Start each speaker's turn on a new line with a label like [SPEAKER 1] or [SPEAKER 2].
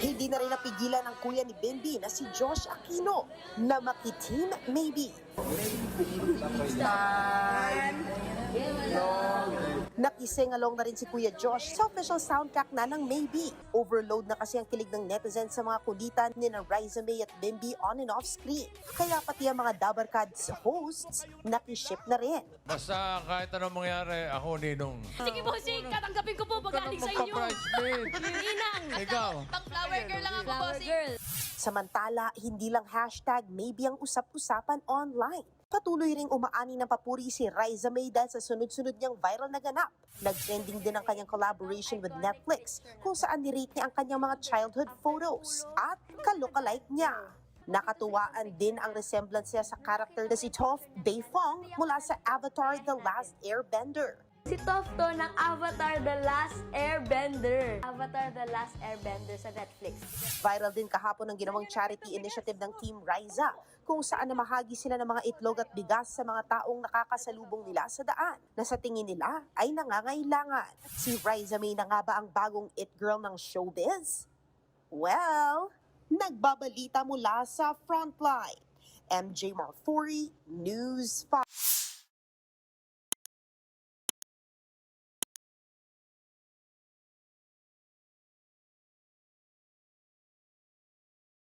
[SPEAKER 1] Hindi na rin napigilan ng kuya ni Bimbi na si Josh Aquino na makiteam maybe. Nakising along na rin si Kuya Josh sa official soundtrack na ng Maybe. Overload na kasi ang kilig ng netizens sa mga kulitan ni na Riza May at Bimbi on and off screen. Kaya pati ang mga Dabarkads hosts nakiship na rin.
[SPEAKER 2] Basta kahit anong mangyari, ako ninong.
[SPEAKER 3] Sige po, tatanggapin ko po pagkaling sa inyo.
[SPEAKER 2] Magka-bridesmaid.
[SPEAKER 3] Inang.
[SPEAKER 2] Ikaw.
[SPEAKER 3] Pang flower girl lang ako, bossing.
[SPEAKER 1] Samantala, hindi lang hashtag maybe ang usap-usapan online. Patuloy ring umaani ng papuri si Riza May dahil sa sunod-sunod niyang viral na ganap. Nag-trending din ang kanyang collaboration with Netflix kung saan nirate niya ang kanyang mga childhood photos at ka-lookalike niya. Nakatuwaan din ang resemblance niya sa character na si Toph Beifong mula sa Avatar The Last Airbender.
[SPEAKER 4] Si Toph to ng Avatar The Last Airbender. Avatar The Last Airbender sa Netflix.
[SPEAKER 1] Viral din kahapon ang ginawang charity initiative ng Team Riza kung saan namahagi sila ng mga itlog at bigas sa mga taong nakakasalubong nila sa daan na sa tingin nila ay nangangailangan. Si Riza May na nga ba ang bagong it girl ng showbiz? Well, nagbabalita mula sa Frontline. MJ Marfori, News 5.